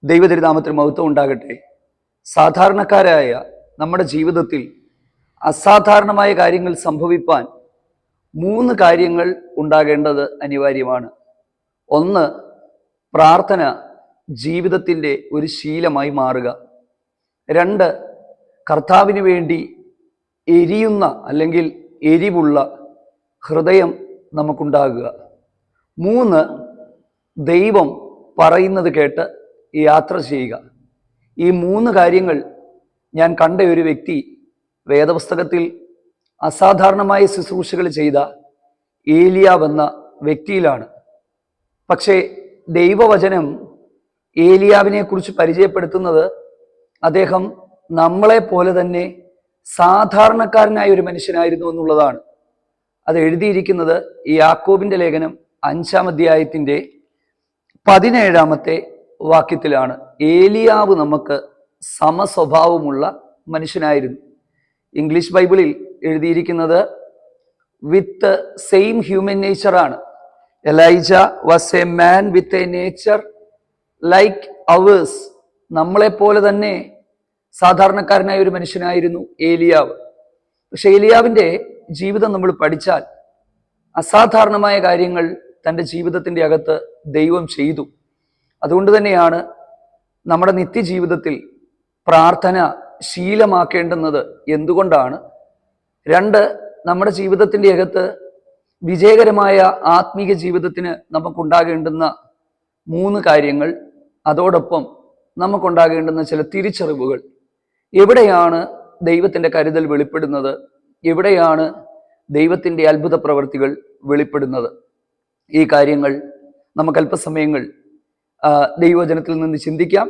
ദൈവതിരുനാമത്തിന് മഹത്വം ഉണ്ടാകട്ടെ. സാധാരണക്കാരായ നമ്മുടെ ജീവിതത്തിൽ അസാധാരണമായ കാര്യങ്ങൾ സംഭവിപ്പാൻ 3 കാര്യങ്ങൾ ഉണ്ടാകേണ്ടത് അനിവാര്യമാണ്. ഒന്ന്, പ്രാർത്ഥന ജീവിതത്തിൻ്റെ ഒരു ശീലമായി മാറുക. 2, കർത്താവിന് വേണ്ടി എരിയുന്ന അല്ലെങ്കിൽ എരിവുള്ള ഹൃദയം നമുക്കുണ്ടാകുക. 3, ദൈവം പറയുന്നത് കേട്ട് യാത്ര ചെയ്യുക. ഈ 3 കാര്യങ്ങൾ ഞാൻ കണ്ട ഒരു വ്യക്തി വേദപുസ്തകത്തിൽ അസാധാരണമായ ശുശ്രൂഷകൾ ചെയ്ത ഏലിയാവ് എന്ന വ്യക്തിയിലാണ്. പക്ഷേ ദൈവവചനം ഏലിയാവിനെ കുറിച്ച് പരിചയപ്പെടുത്തുന്നത് അദ്ദേഹം നമ്മളെ പോലെ തന്നെ സാധാരണക്കാരനായ ഒരു മനുഷ്യനായിരുന്നു എന്നുള്ളതാണ്. അത് എഴുതിയിരിക്കുന്നത് യാക്കോബിന്റെ ലേഖനം 5-ാം അധ്യായത്തിന്റെ 17-ാമത്തെ വാക്യത്തിലാണ്. ഏലിയാവ് നമുക്ക് സമസ്വഭാവമുള്ള മനുഷ്യനായിരുന്നു. ഇംഗ്ലീഷ് ബൈബിളിൽ എഴുതിയിരിക്കുന്നത് വിത്ത് സെയിം ഹ്യൂമൻ നേച്ചർ ആണ്. Elijah was a man with a nature like hours. നമ്മളെപ്പോലെ തന്നെ സാധാരണക്കാരനായ ഒരു മനുഷ്യനായിരുന്നു ഏലിയാവ്. പക്ഷെ ഏലിയാവിൻ്റെ ജീവിതം നമ്മൾ പഠിച്ചാൽ അസാധാരണമായ കാര്യങ്ങൾ തൻ്റെ ജീവിതത്തിൻ്റെ അകത്ത് ദൈവം ചെയ്തു. അതുകൊണ്ട് തന്നെയാണ് നമ്മുടെ നിത്യജീവിതത്തിൽ പ്രാർത്ഥന ശീലമാക്കേണ്ടുന്നത്. എന്തുകൊണ്ടാണ്? 2, നമ്മുടെ ജീവിതത്തിൻ്റെ അകത്ത് വിജയകരമായ ആത്മീക ജീവിതത്തിന് നമുക്കുണ്ടാകേണ്ടുന്ന 3 കാര്യങ്ങൾ, അതോടൊപ്പം നമുക്കുണ്ടാകേണ്ടുന്ന ചില തിരിച്ചറിവുകൾ. എവിടെയാണ് ദൈവത്തിൻ്റെ കരുതൽ വെളിപ്പെടുന്നത്? എവിടെയാണ് ദൈവത്തിൻ്റെ അത്ഭുത പ്രവൃത്തികൾ വെളിപ്പെടുന്നത്? ഈ കാര്യങ്ങൾ നമുക്ക് അല്പസമയങ്ങൾ ദൈവവചനത്തിൽ നിന്ന് ചിന്തിക്കാം.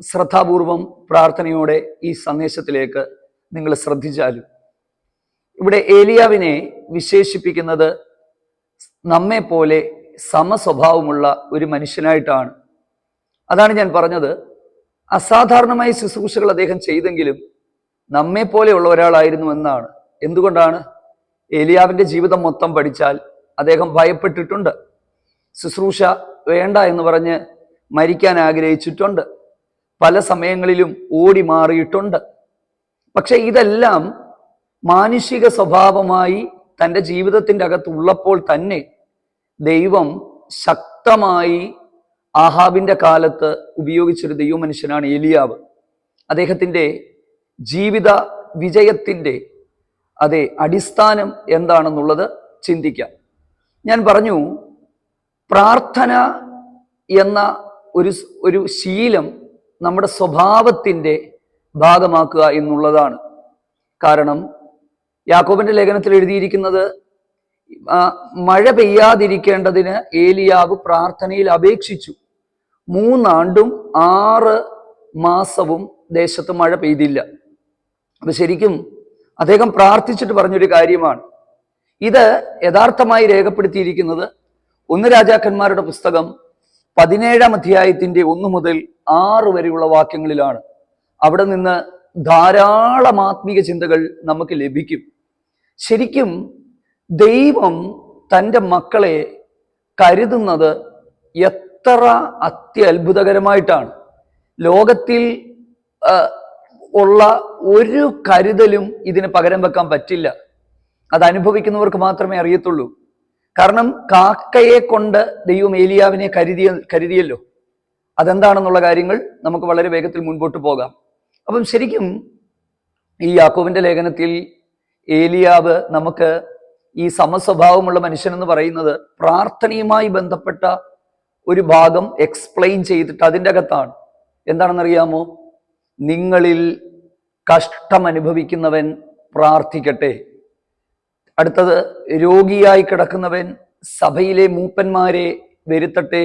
ശ്രദ്ധാപൂർവം പ്രാർത്ഥനയോടെ ഈ സന്ദേശത്തിലേക്ക് നിങ്ങൾ ശ്രദ്ധിച്ചാലും, ഇവിടെ ഏലിയാവിനെ വിശേഷിപ്പിക്കുന്നത് നമ്മെ പോലെ സമസ്വഭാവമുള്ള ഒരു മനുഷ്യനായിട്ടാണ്. അതാണ് ഞാൻ പറഞ്ഞത്, അസാധാരണമായ ശുശ്രൂഷകൾ അദ്ദേഹം ചെയ്തെങ്കിലും നമ്മെ പോലെയുള്ള ഒരാളായിരുന്നു എന്നാണ്. എന്തുകൊണ്ടാണ്? ഏലിയാവിൻ്റെ ജീവിതം മൊത്തം പഠിച്ചാൽ അദ്ദേഹം ഭയപ്പെട്ടിട്ടുണ്ട്, ശുശ്രൂഷ വേണ്ട എന്ന് പറഞ്ഞ് മരിക്കാൻ ആഗ്രഹിച്ചിട്ടുണ്ട്, പല സമയങ്ങളിലും ഓടി മാറിയിട്ടുണ്ട്. പക്ഷെ ഇതെല്ലാം മാനുഷിക സ്വഭാവമായി തൻ്റെ ജീവിതത്തിൻ്റെ അകത്തുള്ളപ്പോൾ തന്നെ ദൈവം ശക്തമായി ആഹാബിൻ്റെ കാലത്ത് ഉപയോഗിച്ചൊരു ദൈവമനുഷ്യനാണ് ഏലിയാവ്. അദ്ദേഹത്തിൻ്റെ ജീവിത വിജയത്തിൻ്റെ അടിസ്ഥാനം എന്താണെന്നുള്ളത് ചിന്തിക്കാം. ഞാൻ പറഞ്ഞു, പ്രാർത്ഥന എന്ന ഒരു ശീലം നമ്മുടെ സ്വഭാവത്തിൻ്റെ ഭാഗമാക്കുക എന്നുള്ളതാണ്. കാരണം യാക്കോബിന്റെ ലേഖനത്തിൽ എഴുതിയിരിക്കുന്നത് മഴ പെയ്യാതിരിക്കേണ്ടതിന് ഏലിയാവ് പ്രാർത്ഥനയിൽ അപേക്ഷിച്ചു. 3 ആണ്ടും 6 മാസവും ദേശത്ത് മഴ പെയ്തില്ല. അത് ശരിക്കും അദ്ദേഹം പ്രാർത്ഥിച്ചിട്ട് പറഞ്ഞൊരു കാര്യമാണ്. ഇത് യഥാർത്ഥമായി രേഖപ്പെടുത്തിയിരിക്കുന്നത് 1 രാജാക്കന്മാരുടെ പുസ്തകം 17-ാം അധ്യായത്തിന്റെ 1 മുതൽ 6 വരെയുള്ള വാക്യങ്ങളിലാണ്. അവിടെ നിന്ന് ധാരാളം ആത്മീക ചിന്തകൾ നമുക്ക് ലഭിക്കും. ശരിക്കും ദൈവം തൻ്റെ മക്കളെ കരുതുന്നത് എത്ര അത്യത്ഭുതകരമായിട്ടാണ്. ലോകത്തിൽ ഉള്ള ഒരു കരുതലും ഇതിന് പകരം വെക്കാൻ പറ്റില്ല. അത് അനുഭവിക്കുന്നവർക്ക് മാത്രമേ അറിയത്തുള്ളൂ. കാരണം കാക്കയെ കൊണ്ട് ദൈവം ഏലിയാവിനെ കരുതിയല്ലോ. അതെന്താണെന്നുള്ള കാര്യങ്ങൾ നമുക്ക് വളരെ വേഗത്തിൽ മുൻപോട്ട് പോകാം. അപ്പം ശരിക്കും ഈ യാക്കോബിന്റെ ലേഖനത്തിൽ ഏലിയാവ് നമുക്ക് ഈ സമസ്വഭാവമുള്ള മനുഷ്യൻ എന്ന് പറയുന്നത് പ്രാർത്ഥനയുമായി ബന്ധപ്പെട്ട ഒരു ഭാഗം എക്സ്പ്ലെയിൻ ചെയ്തിട്ട് അതിൻ്റെ അകത്താണ്. എന്താണെന്നറിയാമോ? നിങ്ങളിൽ കഷ്ടം അനുഭവിക്കുന്നവൻ പ്രാർത്ഥിക്കട്ടെ. അടുത്തത്, രോഗിയായി കിടക്കുന്നവൻ സഭയിലെ മൂപ്പന്മാരെ വരുത്തട്ടെ.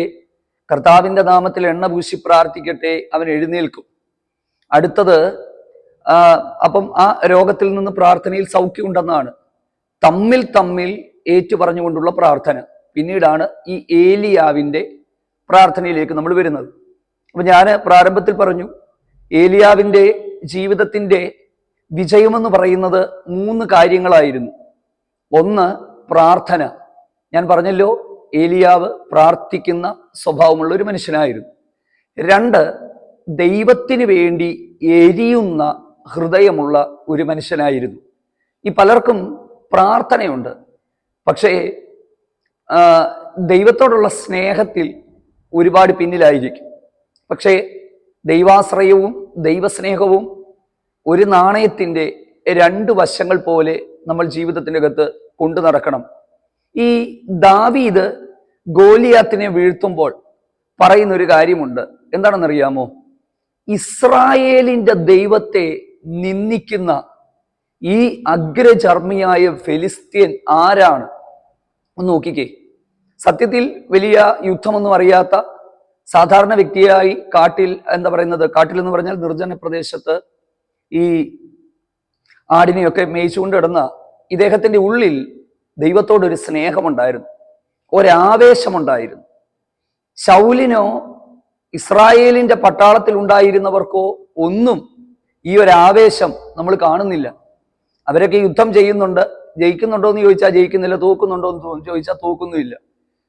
കർത്താവിൻ്റെ നാമത്തിൽ എണ്ണ പൂശി പ്രാർത്ഥിക്കട്ടെ, അവൻ എഴുന്നേൽക്കും. അടുത്തത്, അപ്പം ആ രോഗത്തിൽ നിന്ന് പ്രാർത്ഥനയിൽ സൗഖ്യമുണ്ടെന്നാണ്. തമ്മിൽ ഏറ്റു പറഞ്ഞുകൊണ്ടുള്ള പ്രാർത്ഥന. പിന്നീടാണ് ഈ ഏലിയാവിൻ്റെ പ്രാർത്ഥനയിലേക്ക് നമ്മൾ വരുന്നത്. അപ്പൊ ഞാൻ പ്രാരംഭത്തിൽ പറഞ്ഞു, ഏലിയാവിൻ്റെ ജീവിതത്തിൻ്റെ വിജയമെന്ന് പറയുന്നത് 3 കാര്യങ്ങളായിരുന്നു. 1, പ്രാർത്ഥന. ഞാൻ പറഞ്ഞല്ലോ, ഏലിയാവ് പ്രാർത്ഥിക്കുന്ന സ്വഭാവമുള്ള ഒരു മനുഷ്യനായിരുന്നു. 2, ദൈവത്തിന് വേണ്ടി എരിയുന്ന ഹൃദയമുള്ള ഒരു മനുഷ്യനായിരുന്നു. ഈ പലർക്കും പ്രാർത്ഥനയുണ്ട്, പക്ഷേ ദൈവത്തോടുള്ള സ്നേഹത്തിൽ ഒരുപാട് പിന്നിലായിരിക്കും. പക്ഷേ ദൈവാശ്രയവും ദൈവസ്നേഹവും ഒരു നാണയത്തിൻ്റെ രണ്ട് വശങ്ങൾ പോലെ നമ്മൾ ജീവിതത്തിൻ്റെ അകത്ത് കൊണ്ടു നടക്കണം. ഈ ദാവീദ് ഗോലിയാത്തിനെ വീഴ്ത്തുമ്പോൾ പറയുന്നൊരു കാര്യമുണ്ട്. എന്താണെന്നറിയാമോ? ഇസ്രായേലിൻ്റെ ദൈവത്തെ നിന്ദിക്കുന്ന ഈ അഗ്രചർമ്മിയായ ഫെലിസ്ത്യൻ ആരാണ്? ഒന്ന് നോക്കിക്കേ. സത്യത്തിൽ വലിയ യുദ്ധമൊന്നും അറിയാത്ത സാധാരണ വ്യക്തിയായി കാട്ടിൽ കാട്ടിൽ എന്ന് പറഞ്ഞാൽ നിർജ്ജന പ്രദേശത്ത് ഈ ആടിനെയൊക്കെ മേയിച്ചുകൊണ്ട് കിടന്ന ഇദ്ദേഹത്തിന്റെ ഉള്ളിൽ ദൈവത്തോടൊരു സ്നേഹമുണ്ടായിരുന്നു, ഒരാവേശമുണ്ടായിരുന്നു. ശൗലിനോ ഇസ്രായേലിന്റെ പട്ടാളത്തിൽ ഉണ്ടായിരുന്നവർക്കോ ഒന്നും ഈ ഒരു ആവേശം നമ്മൾ കാണുന്നില്ല. അവരൊക്കെ യുദ്ധം ചെയ്യുന്നുണ്ട്, ജയിക്കുന്നുണ്ടോ എന്ന് ചോദിച്ചാൽ ജയിക്കുന്നില്ല, തോക്കുന്നുണ്ടോ എന്ന് ചോദിച്ചാൽ തോക്കുന്നുമില്ല.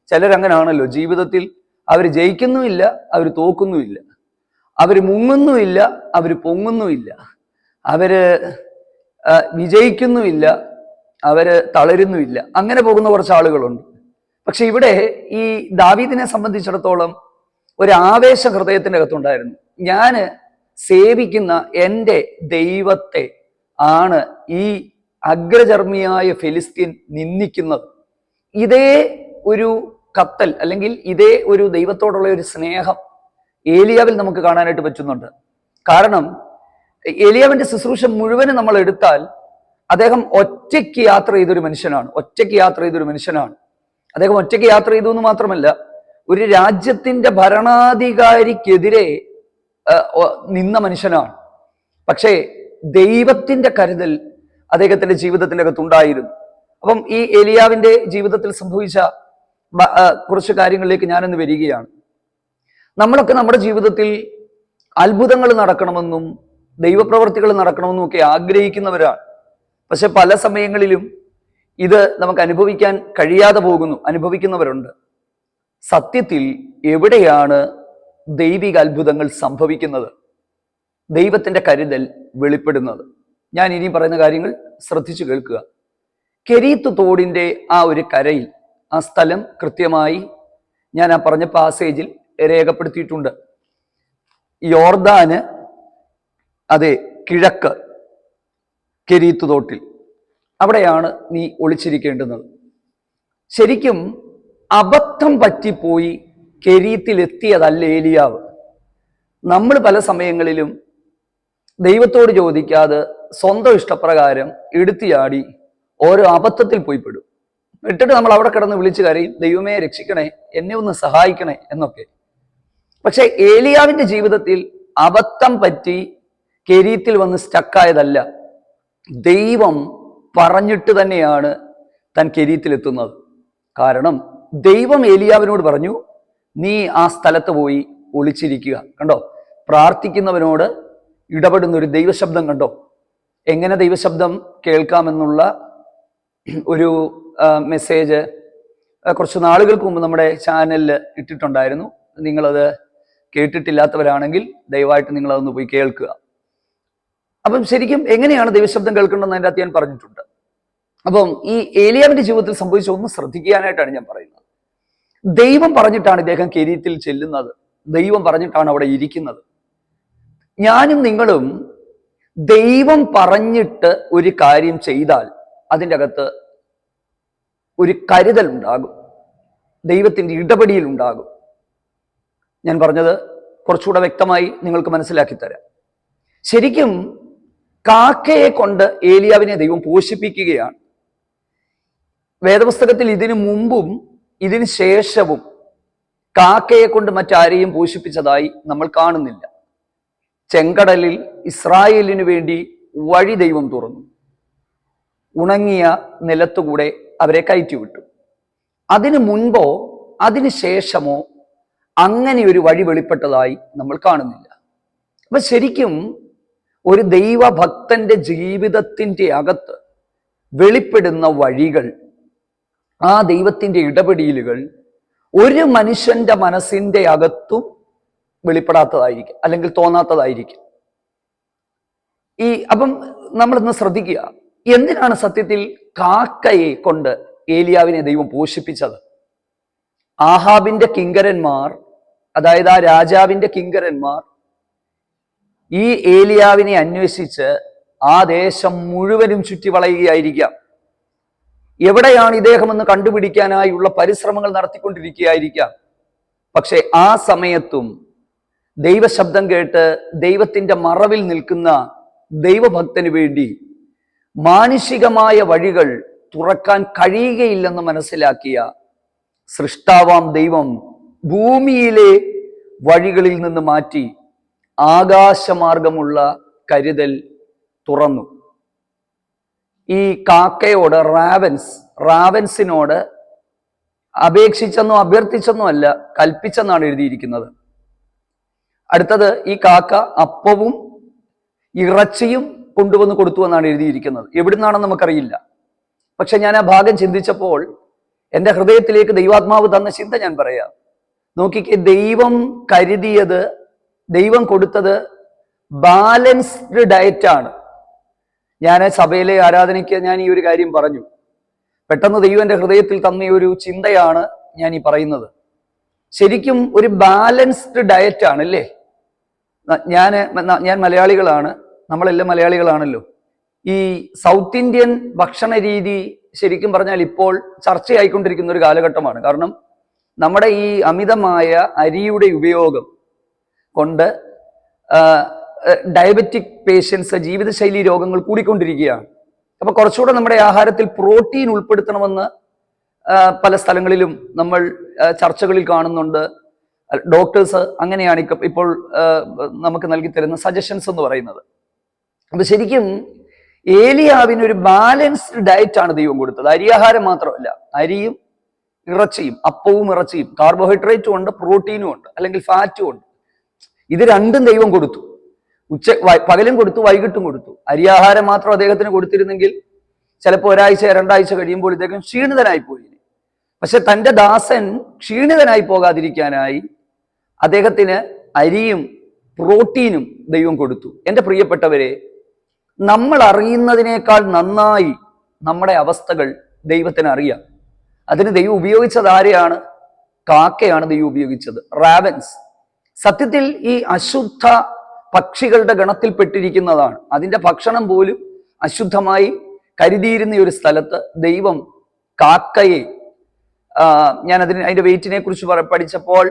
ചിലരങ്ങനാണല്ലോ ജീവിതത്തിൽ. അവർ ജയിക്കുന്നുമില്ല, അവർ തോക്കുന്നുമില്ല, അവർ മുങ്ങുന്നുമില്ല, അവർ പൊങ്ങുന്നുമില്ല, അവര് വിജയിക്കുന്നുമില്ല, അവര് തളരുന്നുമില്ല. അങ്ങനെ പോകുന്ന കുറച്ച് ആളുകളുണ്ട്. പക്ഷെ ഇവിടെ ഈ ദാവീദിനെ സംബന്ധിച്ചിടത്തോളം ഒരു ആവേശ ഹൃദയത്തിന്റെ അകത്തുണ്ടായിരുന്നു. ഞാന് സേവിക്കുന്ന എൻ്റെ ദൈവത്തെ ആണ് ഈ അഗ്രചർമ്മിയായ ഫെലിസ്തീൻ നിന്ദിക്കുന്നത്. ഇതേ ഒരു കത്തൽ അല്ലെങ്കിൽ ഇതേ ഒരു ദൈവത്തോടുള്ള ഒരു സ്നേഹം ഏലിയാവിൽ നമുക്ക് കാണാനായിട്ട് പറ്റുന്നുണ്ട്. കാരണം ഏലിയാവിന്റെ ശുശ്രൂഷ മുഴുവനും നമ്മൾ എടുത്താൽ അദ്ദേഹം ഒറ്റയ്ക്ക് യാത്ര ചെയ്തൊരു മനുഷ്യനാണ്. അദ്ദേഹം ഒറ്റയ്ക്ക് യാത്ര ചെയ്തു എന്ന് മാത്രമല്ല, ഒരു രാജ്യത്തിന്റെ ഭരണാധികാരിക്കെതിരെ നിന്ന മനുഷ്യനാണ്. പക്ഷേ ദൈവത്തിന്റെ കരുതൽ അദ്ദേഹത്തിന്റെ ജീവിതത്തിന്റെ അകത്തുണ്ടായിരുന്നു. അപ്പം ഈ ഏലിയാവിന്റെ ജീവിതത്തിൽ സംഭവിച്ച കുറച്ച് കാര്യങ്ങളിലേക്ക് ഞാനിന്ന് വരികയാണ്. നമ്മളൊക്കെ നമ്മുടെ ജീവിതത്തിൽ അത്ഭുതങ്ങൾ നടക്കണമെന്നും ദൈവപ്രവർത്തികൾ നടക്കണമെന്നും ഒക്കെ ആഗ്രഹിക്കുന്നവരാണ്. പക്ഷെ പല സമയങ്ങളിലും ഇത് നമുക്ക് അനുഭവിക്കാൻ കഴിയാതെ അനുഭവിക്കുന്നവരുണ്ട്. സത്യത്തിൽ എവിടെയാണ് ദൈവിക അത്ഭുതങ്ങൾ സംഭവിക്കുന്നത്? ദൈവത്തിന്റെ കരുതൽ വെളിപ്പെടുന്നത്. ഞാൻ ഇനി പറയുന്ന കാര്യങ്ങൾ ശ്രദ്ധിച്ചു കേൾക്കുക. കെരീത്ത് തോടിന്റെ ആ ഒരു കരയിൽ, ആ സ്ഥലം കൃത്യമായി ഞാൻ ആ പറഞ്ഞ പാസേജിൽ രേഖപ്പെടുത്തിയിട്ടുണ്ട്. യോർദാന് അതെ കിഴക്ക് കെരീത്ത് തോട്ടിൽ, അവിടെയാണ് നീ ഒളിച്ചിരിക്കേണ്ടുന്നത്. ശരിക്കും അബദ്ധം പറ്റിപ്പോയി കെരീത്തിലെത്തിയതല്ല ഏലിയാവ്. നമ്മൾ പല സമയങ്ങളിലും ദൈവത്തോട് ചോദിക്കാതെ സ്വന്തം ഇഷ്ടപ്രകാരം എടുത്തിയാടി ഓരോ അബദ്ധത്തിൽ പോയി പെടും. എന്നിട്ട് നമ്മൾ അവിടെ കിടന്ന് വിളിച്ചു കരയും, ദൈവമേ രക്ഷിക്കണേ, എന്നെ ഒന്ന് സഹായിക്കണേ എന്നൊക്കെ. പക്ഷെ ഏലിയാവിന്റെ ജീവിതത്തിൽ അബദ്ധം പറ്റി കെരീത്തിൽ വന്ന് സ്റ്റക്കായതല്ല. ദൈവം പറഞ്ഞിട്ട് തന്നെയാണ് താൻ കെരീത്തിലെത്തുന്നത്. കാരണം ദൈവം ഏലിയാവിനോട് പറഞ്ഞു, നീ ആ സ്ഥലത്ത് പോയി ഒളിച്ചിരിക്കുക. കണ്ടോ, പ്രാർത്ഥിക്കുന്നവനോട് ഇടപെടുന്ന ഒരു ദൈവശബ്ദം കണ്ടോ? എങ്ങനെ ദൈവശബ്ദം കേൾക്കാമെന്നുള്ള ഒരു മെസ്സേജ് കുറച്ച് നാളുകൾക്ക് മുമ്പ് നമ്മുടെ ചാനലിൽ ഇട്ടിട്ടുണ്ടായിരുന്നു. നിങ്ങളത് കേട്ടിട്ടില്ലാത്തവരാണെങ്കിൽ ദയവായിട്ട് നിങ്ങളതൊന്ന് പോയി കേൾക്കുക. അപ്പം ശരിക്കും എങ്ങനെയാണ് ദൈവശബ്ദം കേൾക്കേണ്ടതെന്ന് അതിൻ്റെ അകത്ത് ഞാൻ പറഞ്ഞിട്ടുണ്ട്. അപ്പം ഈ ഏലിയാവിന്റെ ജീവിതത്തിൽ സംഭവിച്ച ഒന്ന് ശ്രദ്ധിക്കാനായിട്ടാണ് ഞാൻ പറയുന്നത്. ദൈവം പറഞ്ഞിട്ടാണ് ഇദ്ദേഹം കെരീത്തിൽ ചെല്ലുന്നത്, ദൈവം പറഞ്ഞിട്ടാണ് അവിടെ ഇരിക്കുന്നത്. ഞാനും നിങ്ങളും ദൈവം പറഞ്ഞിട്ട് ഒരു കാര്യം ചെയ്താൽ അതിൻ്റെ അകത്ത് ഒരു കരുതൽ ഉണ്ടാകും, ദൈവത്തിൻ്റെ ഇടപെടിയിൽ ഉണ്ടാകും. ഞാൻ പറഞ്ഞത് കുറച്ചുകൂടെ വ്യക്തമായി നിങ്ങൾക്ക് മനസ്സിലാക്കി തരാം. ശരിക്കും കാക്കയെ കൊണ്ട് ഏലിയാവിനെ ദൈവം പോഷിപ്പിക്കുകയാണ്. വേദപുസ്തകത്തിൽ ഇതിനു മുമ്പും ഇതിനു ശേഷവും കാക്കയെ കൊണ്ട് മറ്റാരെയും പോഷിപ്പിച്ചതായി നമ്മൾ കാണുന്നില്ല. ചെങ്കടലിൽ ഇസ്രായേലിനു വേണ്ടി വഴി ദൈവം തുറന്നു, ഉണങ്ങിയ നിലത്തുകൂടെ അവരെ കയറ്റിവിട്ടു. അതിനു മുൻപോ അതിനു ശേഷമോ അങ്ങനെ ഒരു വഴി വെളിപ്പെട്ടതായി നമ്മൾ കാണുന്നില്ല. അപ്പൊ ശരിക്കും ഒരു ദൈവഭക്തന്റെ ജീവിതത്തിന്റെ അകത്ത് വെളിപ്പെടുന്ന വഴികൾ, ആ ദൈവത്തിന്റെ ഇടപെടലുകൾ ഒരു മനുഷ്യന്റെ മനസ്സിന്റെ അകത്തും വെളിപ്പെടാത്തതായിരിക്കും, അല്ലെങ്കിൽ തോന്നാത്തതായിരിക്കും. അപ്പം നമ്മളിന്ന് ശ്രദ്ധിക്കുക, എന്തിനാണ് സത്യത്തിൽ കാക്കയെ കൊണ്ട് ഏലിയാവിനെ ദൈവം പോഷിപ്പിച്ചത്? ആഹാബിന്റെ കിങ്കരന്മാർ, അതായത് ആ രാജാവിന്റെ കിങ്കരന്മാർ ഈ ഏലിയാവിനെ അന്വേഷിച്ച് ആ ദേശം മുഴുവനും ചുറ്റി വളയുകയായിരിക്കാം. എവിടെയാണ് ഇദ്ദേഹമെന്ന് കണ്ടുപിടിക്കാനായുള്ള പരിശ്രമങ്ങൾ നടത്തിക്കൊണ്ടിരിക്കുകയായിരിക്കാം. പക്ഷെ ആ സമയത്തും ദൈവശബ്ദം കേട്ട് ദൈവത്തിന്റെ മറവിൽ നിൽക്കുന്ന ദൈവഭക്തന് വേണ്ടി മാനുഷികമായ വഴികൾ തുറക്കാൻ കഴിയുകയില്ലെന്ന് മനസ്സിലാക്കിയ സൃഷ്ടാവാം ദൈവം ഭൂമിയിലെ വഴികളിൽ നിന്ന് മാറ്റി ആകാശമാർഗമുള്ള കരുതൽ തുറന്നു. ഈ കാക്കയോട് റാവൻസിനോട് അപേക്ഷിച്ചെന്നോ അഭ്യർത്ഥിച്ചെന്നോ അല്ല, കൽപ്പിച്ചെന്നാണ് എഴുതിയിരിക്കുന്നത്. അടുത്തത്, ഈ കാക്ക അപ്പവും ഇറച്ചിയും കൊണ്ടുവന്ന് കൊടുത്തു എന്നാണ് എഴുതിയിരിക്കുന്നത്. എവിടുന്നാണെന്ന് നമുക്കറിയില്ല. പക്ഷെ ഞാൻ ആ ഭാഗം ചിന്തിച്ചപ്പോൾ എൻ്റെ ഹൃദയത്തിലേക്ക് ദൈവാത്മാവ് തന്ന ചിന്ത ഞാൻ പറയാം. നോക്കിക്കേ, ദൈവം കരുതിയത്, ദൈവം കൊടുത്തത് ബാലൻസ്ഡ് ഡയറ്റാണ്. ഞാൻ സഭയിലെ ആരാധനയ്ക്ക് ഞാൻ ഈ ഒരു കാര്യം പറഞ്ഞു. പെട്ടെന്ന് ദൈവം എൻ്റെ ഹൃദയത്തിൽ തന്ന ഒരു ചിന്തയാണ് ഞാൻ ഈ പറയുന്നത്. ശരിക്കും ഒരു ബാലൻസ്ഡ് ഡയറ്റാണ് അല്ലേ? ഞാൻ മലയാളികളാണ്, നമ്മളെല്ലാം മലയാളികളാണല്ലോ. ഈ സൗത്ത് ഇന്ത്യൻ ഭക്ഷണ രീതി ശരിക്കും പറഞ്ഞാൽ ഇപ്പോൾ ചർച്ചയായിക്കൊണ്ടിരിക്കുന്ന ഒരു കാലഘട്ടമാണ്. കാരണം നമ്മുടെ ഈ അമിതമായ അരിയുടെ ഉപയോഗം കൊണ്ട് ഡയബറ്റിക് പേഷ്യൻസ്, ജീവിതശൈലി രോഗങ്ങൾ കൂടിക്കൊണ്ടിരിക്കുകയാണ്. അപ്പൊ കുറച്ചുകൂടെ നമ്മുടെ ആഹാരത്തിൽ പ്രോട്ടീൻ ഉൾപ്പെടുത്തണമെന്ന് പല സ്ഥലങ്ങളിലും നമ്മൾ ചർച്ചകളിൽ കാണുന്നുണ്ട്. ഡോക്ടേഴ്സ് അങ്ങനെയാണ് ഇപ്പോൾ നമുക്ക് നൽകി തരുന്ന സജഷൻസ് എന്ന് പറയുന്നത്. അപ്പൊ ശരിക്കും ഏലിയാവിന് ഒരു ബാലൻസ്ഡ് ഡയറ്റ് ആണ് ദൈവം കൊടുത്തത്. അരിയാഹാരം മാത്രമല്ല, അരിയും ഇറച്ചിയും, അപ്പവും ഇറച്ചിയും, കാർബോഹൈഡ്രേറ്റും ഉണ്ട്, പ്രോട്ടീനും ഉണ്ട്, അല്ലെങ്കിൽ ഫാറ്റും ഉണ്ട്. ഇത് രണ്ടും ദൈവം കൊടുത്തു. പകലും കൊടുത്തു, വൈകിട്ടും കൊടുത്തു. അരിയാഹാരം മാത്രം അദ്ദേഹത്തിന് കൊടുത്തിരുന്നെങ്കിൽ ചിലപ്പോൾ ഒരാഴ്ച 2 ആഴ്ച കഴിയുമ്പോൾ ഇദ്ദേഹം ക്ഷീണിതനായി പോയി. പക്ഷെ തൻ്റെ ദാസൻ ക്ഷീണിതനായി പോകാതിരിക്കാനായി അദ്ദേഹത്തിന് അരിയും പ്രോട്ടീനും ദൈവം കൊടുത്തു. എൻ്റെ പ്രിയപ്പെട്ടവരെ, നമ്മൾ അറിയുന്നതിനേക്കാൾ നന്നായി നമ്മുടെ അവസ്ഥകൾ ദൈവത്തിന് അറിയാം. അതിന് ദൈവം ഉപയോഗിച്ചത് ആരെയാണ്? കാക്കയാണ് ദൈവം ഉപയോഗിച്ചത്, റാവൻസ്. സത്യത്തിൽ ഈ അശുദ്ധ പക്ഷികളുടെ ഗണത്തിൽപ്പെട്ടിരിക്കുന്നതാണ്. അതിൻ്റെ ഭക്ഷണം പോലും അശുദ്ധമായി കരുതിയിരുന്ന ഒരു സ്ഥലത്ത് ദൈവം കാക്കയെ, ഞാൻ അതിൻ്റെ വെയിറ്റിനെ കുറിച്ച് പഠിച്ചപ്പോൾ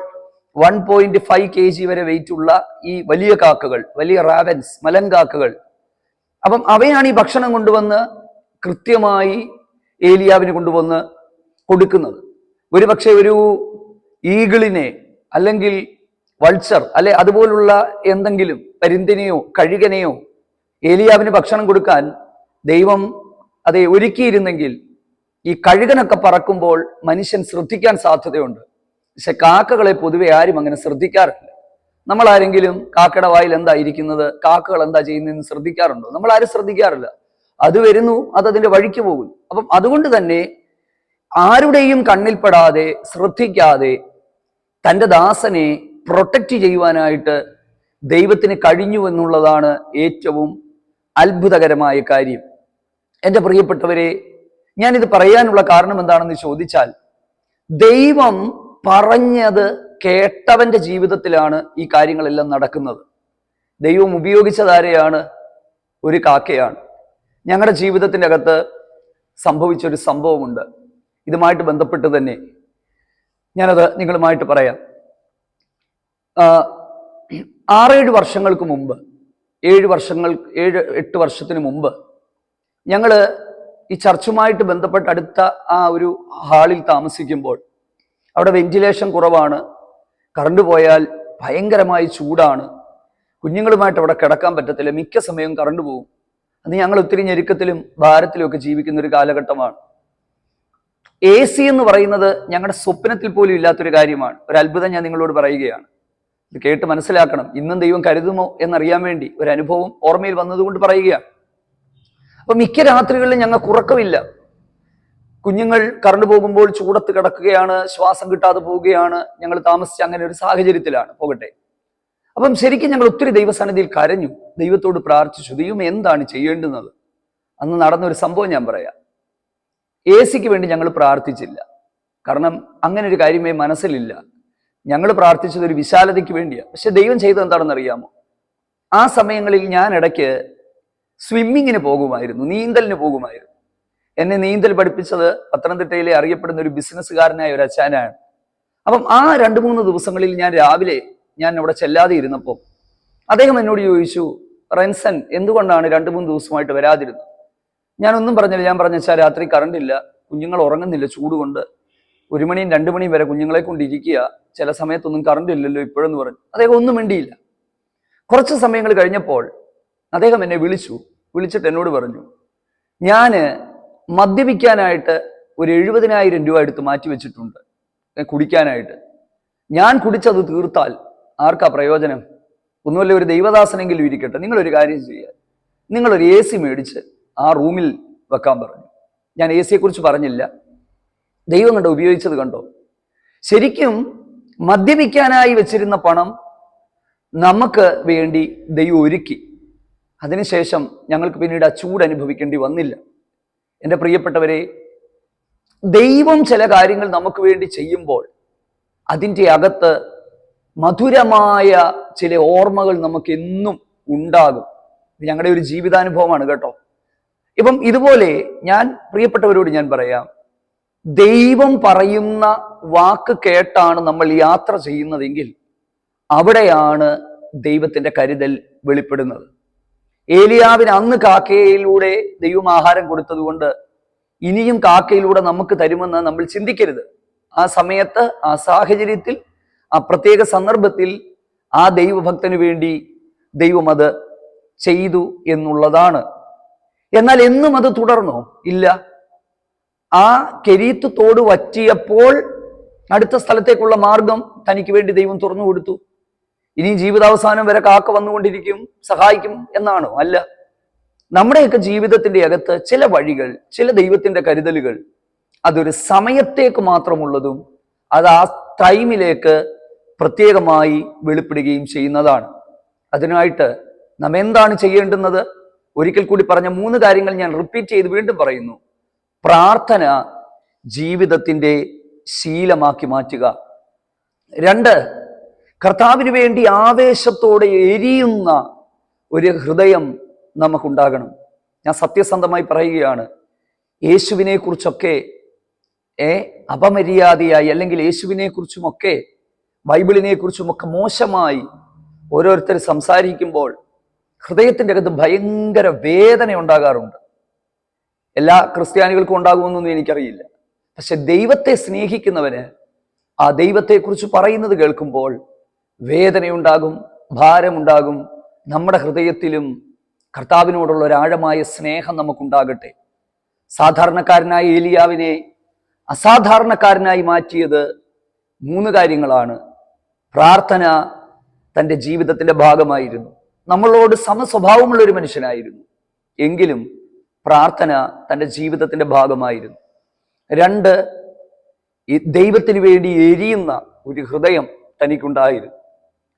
1.5 kg വരെ വെയിറ്റ് ഉള്ള ഈ വലിയ കാക്കകൾ, വലിയ റാവൻസ്, മലങ്കാക്കകൾ, അപ്പം അവയാണ് ഈ ഭക്ഷണം കൊണ്ടുവന്ന് കൃത്യമായി ഏലിയാവിന് കൊണ്ടുവന്ന് കൊടുക്കുന്നത്. ഒരുപക്ഷെ ഒരു ഈഗിളിനെ അല്ലെങ്കിൽ വൾച്ചർ അല്ലെ അതുപോലുള്ള എന്തെങ്കിലും പരിന്തിനെയോ കഴുകനെയോ ഏലിയാവിന് ഭക്ഷണം കൊടുക്കാൻ ദൈവം അതെ ഒരുക്കിയിരുന്നെങ്കിൽ ഈ കഴുകനൊക്കെ പറക്കുമ്പോൾ മനുഷ്യൻ ശ്രദ്ധിക്കാൻ സാധ്യതയുണ്ട്. പക്ഷെ കാക്കകളെ പൊതുവെ ആരും അങ്ങനെ ശ്രദ്ധിക്കാറില്ല. നമ്മൾ ആരെങ്കിലും കാക്കയുടെ വായിൽ എന്താ ഇരിക്കുന്നത്, കാക്കകൾ എന്താ ചെയ്യുന്നതെന്ന് ശ്രദ്ധിക്കാറുണ്ടോ? നമ്മൾ ആരും ശ്രദ്ധിക്കാറില്ല. അത് വരുന്നു, അതിന്റെ വഴിക്ക് പോകുന്നു. അപ്പം അതുകൊണ്ട് തന്നെ ആരുടെയും കണ്ണിൽപ്പെടാതെ ശ്രദ്ധിക്കാതെ തൻ്റെ ദാസനെ പ്രൊട്ടക്റ്റ് ചെയ്യുവാനായിട്ട് ദൈവത്തിന് കഴിഞ്ഞു എന്നുള്ളതാണ് ഏറ്റവും അത്ഭുതകരമായ കാര്യം. എൻ്റെ പ്രിയപ്പെട്ടവരെ, ഞാനിത് പറയാനുള്ള കാരണം എന്താണെന്ന് ചോദിച്ചാൽ, ദൈവം പറഞ്ഞത് കേട്ടവന്റെ ജീവിതത്തിലാണ് ഈ കാര്യങ്ങളെല്ലാം നടക്കുന്നത്. ദൈവം ഉപയോഗിച്ചത് ആരെയാണ്? ഒരു കാക്കയാണ്. ഞങ്ങളുടെ ജീവിതത്തിൻ്റെ അകത്ത് സംഭവിച്ചൊരു സംഭവമുണ്ട്. ഇതുമായിട്ട് ബന്ധപ്പെട്ട് തന്നെ ഞാനത് നിങ്ങളുമായിട്ട് പറയാം. 6-7 വർഷങ്ങൾക്ക് മുമ്പ്, 7-8 വർഷത്തിന് മുമ്പ് ഞങ്ങൾ ഈ ചർച്ചുമായിട്ട് ബന്ധപ്പെട്ട് അടുത്ത ആ ഒരു ഹാളിൽ താമസിക്കുമ്പോൾ അവിടെ വെന്റിലേഷൻ കുറവാണ്, കറണ്ട് പോയാൽ ഭയങ്കരമായി ചൂടാണ്, കുഞ്ഞുങ്ങളുമായിട്ട് അവിടെ കിടക്കാൻ പറ്റത്തില്ല, മിക്ക സമയവും കറണ്ട് പോകും. അത് ഞങ്ങൾ ഒത്തിരി ഞെരുക്കത്തിലും ഭാരത്തിലും ഒക്കെ ജീവിക്കുന്ന ഒരു കാലഘട്ടമാണ്. AC എന്ന് പറയുന്നത് ഞങ്ങളുടെ സ്വപ്നത്തിൽ പോലും ഇല്ലാത്തൊരു കാര്യമാണ്. ഒരു അത്ഭുതം ഞാൻ നിങ്ങളോട് പറയുകയാണ്. ഇത് കേട്ട് മനസ്സിലാക്കണം. ഇന്നും ദൈവം കരുതുമോ എന്നറിയാൻ വേണ്ടി ഒരു അനുഭവം ഓർമ്മയിൽ വന്നതുകൊണ്ട് പറയുകയാണ്. അപ്പൊ മിക്ക രാത്രികളിലും ഞങ്ങൾക്ക് ഉറക്കമില്ല. കുഞ്ഞുങ്ങൾ കറണ്ട് പോകുമ്പോൾ ചൂടത്ത് കിടക്കുകയാണ്, ശ്വാസം കിട്ടാതെ പോവുകയാണ്. ഞങ്ങൾ താമസിച്ച അങ്ങനെ ഒരു സാഹചര്യത്തിലാണ്. പോകട്ടെ, അപ്പം ശരിക്കും ഞങ്ങൾ ഒത്തിരി ദൈവസന്നിധിയിൽ കരഞ്ഞു, ദൈവത്തോട് പ്രാർത്ഥിച്ചു, ദൈവം എന്താണ് ചെയ്യേണ്ടുന്നത്. അന്ന് നടന്നൊരു സംഭവം ഞാൻ പറയാം. AC വേണ്ടി ഞങ്ങൾ പ്രാർത്ഥിച്ചില്ല, കാരണം അങ്ങനെ ഒരു കാര്യമേ മനസ്സിലില്ല. ഞങ്ങൾ പ്രാർത്ഥിച്ചത് ഒരു വിശാലതയ്ക്ക് വേണ്ടിയാണ്. പക്ഷെ ദൈവം ചെയ്തത് എന്താണെന്ന് അറിയാമോ? ആ സമയങ്ങളിൽ ഞാൻ ഇടയ്ക്ക് സ്വിമ്മിങ്ങിന് പോകുമായിരുന്നു, നീന്തലിന് പോകുമായിരുന്നു. എന്നെ നീന്തൽ പഠിപ്പിച്ചത് പത്തനംതിട്ടയിലെ അറിയപ്പെടുന്ന ഒരു ബിസിനസ്സുകാരനായ ഒരു അച്ഛനാണ്. അപ്പം ആ 2-3 ദിവസങ്ങളിൽ ഞാൻ രാവിലെ അവിടെ ചെല്ലാതെ ഇരുന്നപ്പോൾ അദ്ദേഹം എന്നോട് ചോദിച്ചു, റെൻസൻ എന്തുകൊണ്ടാണ് 2-3 ദിവസമായിട്ട് വരാതിരുന്നത്? ഞാനൊന്നും പറഞ്ഞില്ല. ഞാൻ പറഞ്ഞാൽ രാത്രി കറണ്ട് ഇല്ല, കുഞ്ഞുങ്ങൾ ഉറങ്ങുന്നില്ല, ചൂട് കൊണ്ട് 1 മണിയും 2 മണിയും വരെ കുഞ്ഞുങ്ങളെ കൊണ്ടിരിക്കുക, ചില സമയത്തൊന്നും കറണ്ട് ഇല്ലല്ലോ ഇപ്പോഴെന്ന് പറഞ്ഞു. അദ്ദേഹം ഒന്നും മിണ്ടിയില്ല. കുറച്ച് സമയങ്ങൾ കഴിഞ്ഞപ്പോൾ അദ്ദേഹം എന്നെ വിളിച്ചിട്ട് എന്നോട് പറഞ്ഞു, ഞാൻ മദ്യപിക്കാനായിട്ട് ഒരു 70,000 രൂപ എടുത്ത് മാറ്റി വെച്ചിട്ടുണ്ട് കുടിക്കാനായിട്ട്. ഞാൻ കുടിച്ചത് തീർത്താൽ ആർക്കാ പ്രയോജനം? ഒന്നുമല്ല, ഒരു ദൈവദാസനെങ്കിലും ഇരിക്കട്ടെ. നിങ്ങളൊരു കാര്യം ചെയ്യുക, നിങ്ങളൊരു AC മേടിച്ച് ആ റൂമിൽ വെക്കാൻ പറഞ്ഞു. ഞാൻ AC യെക്കുറിച്ച് പറഞ്ഞില്ല. ദൈവം കണ്ടോ ഉപയോഗിച്ചത് കണ്ടോ? ശരിക്കും മദ്യപിക്കാനായി വെച്ചിരുന്ന പണം നമുക്ക് വേണ്ടി ദൈവം ഒരുക്കി. അതിനുശേഷം ഞങ്ങൾക്ക് പിന്നീട് ആ ചൂട് അനുഭവിക്കേണ്ടി വന്നില്ല. എൻ്റെ പ്രിയപ്പെട്ടവരെ, ദൈവം ചില കാര്യങ്ങൾ നമുക്ക് വേണ്ടി ചെയ്യുമ്പോൾ അതിൻ്റെ അകത്ത് മധുരമായ ചില ഓർമ്മകൾ നമുക്ക് എന്നും ഉണ്ടാകും. ഇത് ഞങ്ങളുടെ ഒരു ജീവിതാനുഭവമാണ് കേട്ടോ. ഇപ്പം ഇതുപോലെ ഞാൻ പ്രിയപ്പെട്ടവരോട് ഞാൻ പറയാം, ദൈവം പറയുന്ന വാക്ക് കേട്ടാണ് നമ്മൾ യാത്ര ചെയ്യുന്നതെങ്കിൽ അവിടെയാണ് ദൈവത്തിന്റെ കരുതൽ വെളിപ്പെടുന്നത്. ഏലിയാവിന് അന്ന് കാക്കയിലൂടെ ദൈവം ആഹാരം കൊടുത്തത് കൊണ്ട് ഇനിയും കാക്കയിലൂടെ നമുക്ക് തരുമെന്ന് നമ്മൾ ചിന്തിക്കരുത്. ആ സമയത്ത്, ആ സാഹചര്യത്തിൽ, ആ പ്രത്യേക സന്ദർഭത്തിൽ ആ ദൈവഭക്തന് വേണ്ടി ദൈവം അത് ചെയ്തു എന്നുള്ളതാണ്. എന്നാൽ എന്നും അത് തുടർന്നോ? ഇല്ല. ആ കെരീത്ത് തോട് വറ്റിയപ്പോൾ അടുത്ത സ്ഥലത്തേക്കുള്ള മാർഗം തനിക്ക് വേണ്ടി ദൈവം തുറന്നു കൊടുത്തു. ഇനി ജീവിതാവസാനം വരെ കാക്ക വന്നുകൊണ്ടിരിക്കും, സഹായിക്കും എന്നാണോ? അല്ല. നമ്മുടെയൊക്കെ ജീവിതത്തിന്റെ അകത്ത് ചില വഴികൾ, ചില ദൈവത്തിന്റെ കരുതലുകൾ അതൊരു സമയത്തേക്ക് മാത്രമുള്ളതും അത് ആ ടൈമിലേക്ക് പ്രത്യേകമായി വെളിപ്പെടുകയും ചെയ്യുന്നതാണ്. അതിനായിട്ട് നാം എന്താണ് ചെയ്യേണ്ടുന്നത്? ഒരിക്കൽ കൂടി പറഞ്ഞ 3 കാര്യങ്ങൾ ഞാൻ റിപ്പീറ്റ് ചെയ്ത് വീണ്ടും പറയുന്നു. പ്രാർത്ഥന ജീവിതത്തിന്റെ ശീലമാക്കി മാറ്റുക. 2, കർത്താവിന് വേണ്ടി ആവേശത്തോടെ എരിയുന്ന ഒരു ഹൃദയം നമുക്കുണ്ടാകണം. ഞാൻ സത്യസന്ധമായി പറയുകയാണ്, യേശുവിനെ കുറിച്ചൊക്കെ അപമര്യാദയായി, അല്ലെങ്കിൽ യേശുവിനെ കുറിച്ചുമൊക്കെ ബൈബിളിനെ കുറിച്ചുമൊക്കെ മോശമായി ഓരോരുത്തർ സംസാരിക്കുമ്പോൾ ഹൃദയത്തിൻ്റെ അകത്ത് ഭയങ്കര വേദന ഉണ്ടാകാറുണ്ട്. എല്ലാ ക്രിസ്ത്യാനികൾക്കും ഉണ്ടാകുമെന്നൊന്നും എനിക്കറിയില്ല. പക്ഷെ ദൈവത്തെ സ്നേഹിക്കുന്നവന് ആ ദൈവത്തെക്കുറിച്ച് പറയുന്നത് കേൾക്കുമ്പോൾ വേദനയുണ്ടാകും, ഭാരമുണ്ടാകും. നമ്മുടെ ഹൃദയത്തിലും കർത്താവിനോടുള്ള ഒരു ആഴമായ സ്നേഹം നമുക്കുണ്ടാകട്ടെ. സാധാരണക്കാരനായ ഏലിയാവിനെ അസാധാരണക്കാരനായി മാറ്റിയത് 3 കാര്യങ്ങളാണ്. പ്രാർത്ഥന തൻ്റെ ജീവിതത്തിന്റെ ഭാഗമായിരുന്നു. നമ്മളോട് സമസ്വഭാവമുള്ള ഒരു മനുഷ്യനായിരുന്നു, എങ്കിലും പ്രാർത്ഥന തൻ്റെ ജീവിതത്തിന്റെ ഭാഗമായിരുന്നു. 2, ഈ ദൈവത്തിന് വേണ്ടി എരിയുന്ന ഒരു ഹൃദയം തനിക്കുണ്ടായിരുന്നു.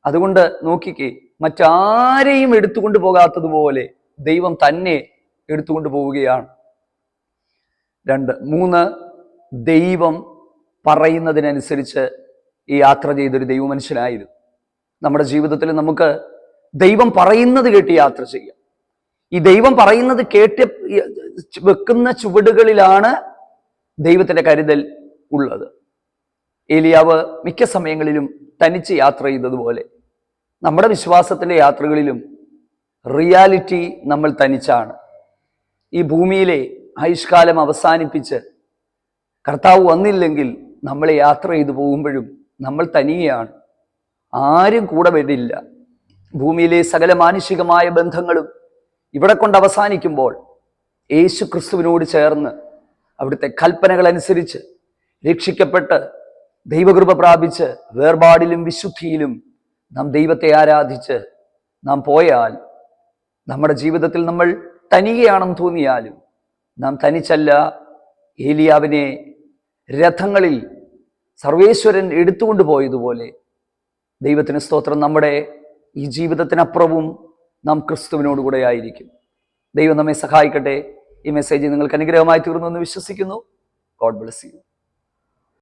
അതുകൊണ്ട് നോക്കിക്കേ, മറ്റാരെയും എടുത്തുകൊണ്ട് പോകാത്തതുപോലെ ദൈവം തന്നെ എടുത്തുകൊണ്ട് പോവുകയാണ്. 2. 3, ദൈവം പറയുന്നതിനനുസരിച്ച് ഈ യാത്ര ചെയ്തൊരു ദൈവമനുഷ്യനായിരുന്നു. നമ്മുടെ ജീവിതത്തിൽ നമുക്ക് ദൈവം പറയുന്നത് കേട്ട് യാത്ര ചെയ്യാം. ഈ ദൈവം പറയുന്നത് കേട്ട് വെക്കുന്ന ചുവടുകളിലാണ് ദൈവത്തിന്റെ കരുതൽ ഉള്ളത്. ഏലിയാവ് മിക്ക സമയങ്ങളിലും തനിച്ച് യാത്ര ചെയ്തതുപോലെ നമ്മുടെ വിശ്വാസത്തിന്റെ യാത്രകളിലും റിയാലിറ്റി നമ്മൾ തനിച്ചാണ്. ഈ ഭൂമിയിലെ ആയുഷ്കാലം അവസാനിപ്പിച്ച് കർത്താവ് വന്നില്ലെങ്കിൽ നമ്മൾ യാത്ര ചെയ്തു പോകുമ്പോഴും നമ്മൾ തനിയെയാണ്, ആരും കൂടെ വരില്ല. ഭൂമിയിലെ സകല മാനുഷികമായ ബന്ധങ്ങളും ഇവിടെ കൊണ്ട് അവസാനിക്കുമ്പോൾ യേശു ക്രിസ്തുവിനോട് ചേർന്ന് അവിടുത്തെ കൽപ്പനകൾ അനുസരിച്ച് രക്ഷിക്കപ്പെട്ട് ദൈവകൃപ പ്രാപിച്ച് വേർപാടിലും വിശുദ്ധിയിലും നാം ദൈവത്തെ ആരാധിച്ച് നാം പോയാൽ, നമ്മുടെ ജീവിതത്തിൽ നമ്മൾ തനിയെയാണെന്ന് തോന്നിയാലും നാം തനിച്ചല്ല. ഏലിയാവിനെ രഥങ്ങളിൽ സർവേശ്വരൻ എടുത്തുകൊണ്ട് പോയതുപോലെ ദൈവത്തിന് സ്തോത്രം, നമ്മുടെ ഈ ജീവിതത്തിനപ്പുറവും നാം ക്രിസ്തുവിനോടുകൂടെ ആയിരിക്കും. ദൈവം നമ്മെ സഹായിക്കട്ടെ. ഈ മെസ്സേജ് നിങ്ങൾക്ക് അനുഗ്രഹമായി തീർന്നു എന്ന് വിശ്വസിക്കുന്നു. God bless you.